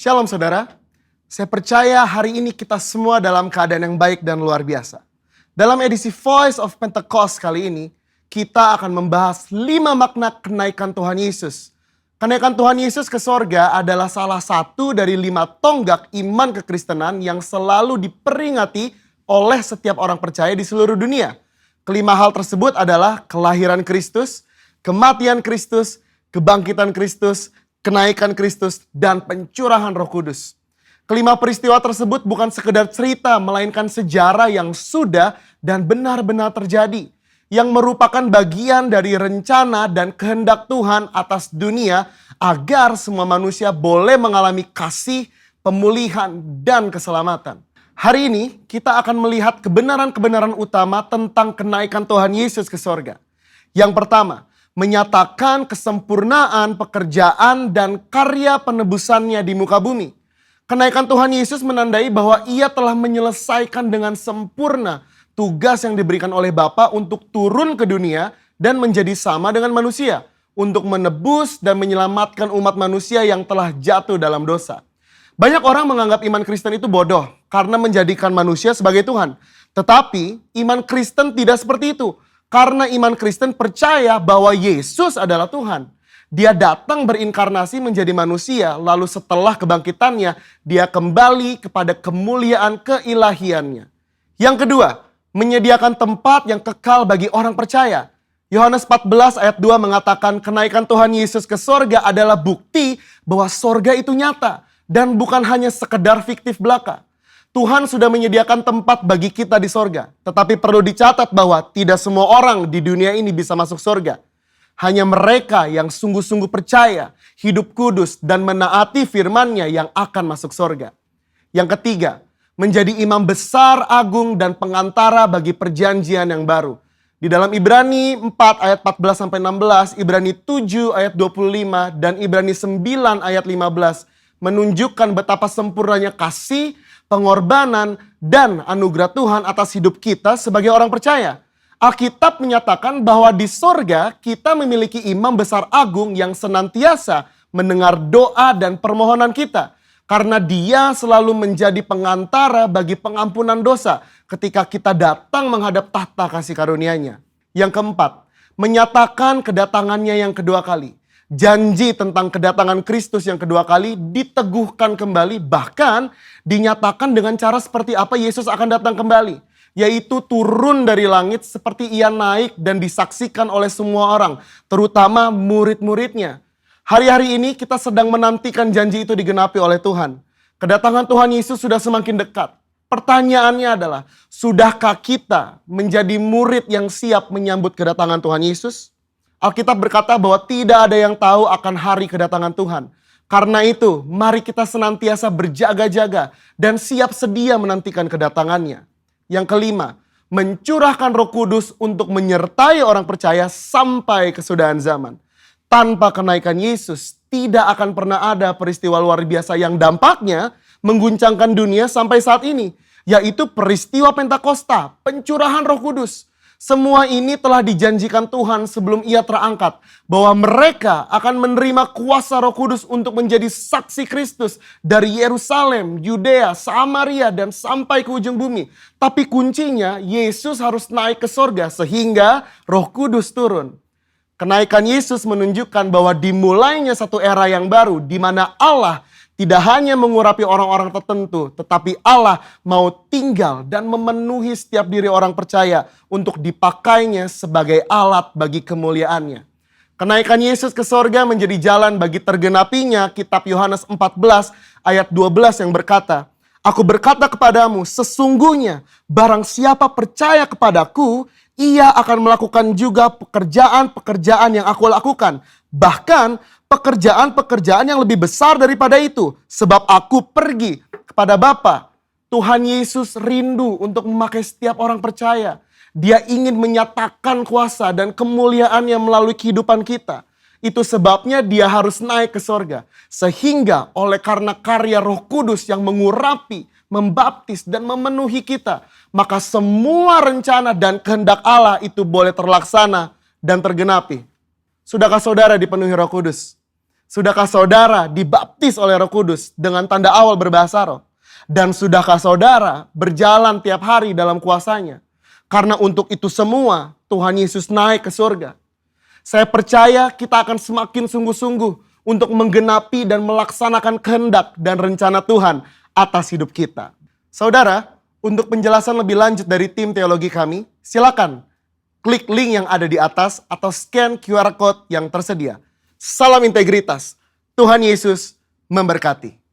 Shalom saudara, saya percaya hari ini kita semua dalam keadaan yang baik dan luar biasa. Dalam edisi Voice of Pentecost kali ini, kita akan membahas 5 makna kenaikan Tuhan Yesus. Kenaikan Tuhan Yesus ke sorga adalah salah satu dari 5 tonggak iman kekristenan yang selalu diperingati oleh setiap orang percaya di seluruh dunia. Kelima hal tersebut adalah kelahiran Kristus, kematian Kristus, kebangkitan Kristus, kenaikan Kristus, dan pencurahan Roh Kudus. Kelima peristiwa tersebut bukan sekedar cerita, melainkan sejarah yang sudah dan benar-benar terjadi. Yang merupakan bagian dari rencana dan kehendak Tuhan atas dunia agar semua manusia boleh mengalami kasih, pemulihan, dan keselamatan. Hari ini kita akan melihat kebenaran-kebenaran utama tentang kenaikan Tuhan Yesus ke sorga. Yang pertama, menyatakan kesempurnaan pekerjaan dan karya penebusannya di muka bumi. Kenaikan Tuhan Yesus menandai bahwa ia telah menyelesaikan dengan sempurna tugas yang diberikan oleh Bapa untuk turun ke dunia dan menjadi sama dengan manusia, untuk menebus dan menyelamatkan umat manusia yang telah jatuh dalam dosa. Banyak orang menganggap iman Kristen itu bodoh karena menjadikan manusia sebagai Tuhan. Tetapi iman Kristen tidak seperti itu. Karena iman Kristen percaya bahwa Yesus adalah Tuhan. Dia datang berinkarnasi menjadi manusia, lalu setelah kebangkitannya, dia kembali kepada kemuliaan keilahiannya. Yang kedua, menyediakan tempat yang kekal bagi orang percaya. Yohanes 14 ayat 2 mengatakan kenaikan Tuhan Yesus ke sorga adalah bukti bahwa sorga itu nyata dan bukan hanya sekedar fiktif belaka. Tuhan sudah menyediakan tempat bagi kita di sorga. Tetapi perlu dicatat bahwa tidak semua orang di dunia ini bisa masuk sorga. Hanya mereka yang sungguh-sungguh percaya, hidup kudus, dan menaati firman-Nya yang akan masuk sorga. Yang ketiga, menjadi imam besar, agung, dan pengantara bagi perjanjian yang baru. Di dalam Ibrani 4 ayat 14-16, Ibrani 7 ayat 25, dan Ibrani 9 ayat 15 menunjukkan betapa sempurnanya kasih, pengorbanan, dan anugerah Tuhan atas hidup kita sebagai orang percaya. Alkitab menyatakan bahwa di sorga kita memiliki imam besar agung yang senantiasa mendengar doa dan permohonan kita. Karena dia selalu menjadi pengantara bagi pengampunan dosa ketika kita datang menghadap tahta kasih karunia-Nya. Yang keempat, menyatakan kedatangannya yang kedua kali. Janji tentang kedatangan Kristus yang kedua kali diteguhkan kembali, bahkan dinyatakan dengan cara seperti apa Yesus akan datang kembali. Yaitu turun dari langit seperti ia naik dan disaksikan oleh semua orang, terutama murid-muridnya. Hari-hari ini kita sedang menantikan janji itu digenapi oleh Tuhan. Kedatangan Tuhan Yesus sudah semakin dekat. Pertanyaannya adalah, sudahkah kita menjadi murid yang siap menyambut kedatangan Tuhan Yesus? Alkitab berkata bahwa tidak ada yang tahu akan hari kedatangan Tuhan. Karena itu, mari kita senantiasa berjaga-jaga dan siap sedia menantikan kedatangannya. Yang kelima, mencurahkan Roh Kudus untuk menyertai orang percaya sampai kesudahan zaman. Tanpa kenaikan Yesus, tidak akan pernah ada peristiwa luar biasa yang dampaknya mengguncangkan dunia sampai saat ini. Yaitu peristiwa Pentakosta, pencurahan Roh Kudus. Semua ini telah dijanjikan Tuhan sebelum ia terangkat. Bahwa mereka akan menerima kuasa Roh Kudus untuk menjadi saksi Kristus dari Yerusalem, Yudea, Samaria, dan sampai ke ujung bumi. Tapi kuncinya Yesus harus naik ke sorga sehingga Roh Kudus turun. Kenaikan Yesus menunjukkan bahwa dimulainya satu era yang baru di mana Allah tidak hanya mengurapi orang-orang tertentu, tetapi Allah mau tinggal dan memenuhi setiap diri orang percaya untuk dipakainya sebagai alat bagi kemuliaannya. Kenaikan Yesus ke sorga menjadi jalan bagi tergenapinya kitab Yohanes 14 ayat 12 yang berkata, "Aku berkata kepadamu, sesungguhnya barang siapa percaya kepadaku, ia akan melakukan juga pekerjaan-pekerjaan yang aku lakukan. Bahkan pekerjaan-pekerjaan yang lebih besar daripada itu. Sebab aku pergi kepada Bapa." Tuhan Yesus rindu untuk memakai setiap orang percaya. Dia ingin menyatakan kuasa dan kemuliaannya melalui kehidupan kita. Itu sebabnya dia harus naik ke sorga. Sehingga oleh karena karya Roh Kudus yang mengurapi, membaptis, dan memenuhi kita, maka semua rencana dan kehendak Allah itu boleh terlaksana dan tergenapi. Sudahkah saudara dipenuhi Roh Kudus? Sudahkah saudara dibaptis oleh Roh Kudus dengan tanda awal berbahasa roh? Dan sudahkah saudara berjalan tiap hari dalam kuasanya? Karena untuk itu semua Tuhan Yesus naik ke surga. Saya percaya kita akan semakin sungguh-sungguh untuk menggenapi dan melaksanakan kehendak dan rencana Tuhan atas hidup kita. Saudara, untuk penjelasan lebih lanjut dari tim teologi kami, silakan klik link yang ada di atas atau scan QR Code yang tersedia. Salam integritas. Tuhan Yesus memberkati.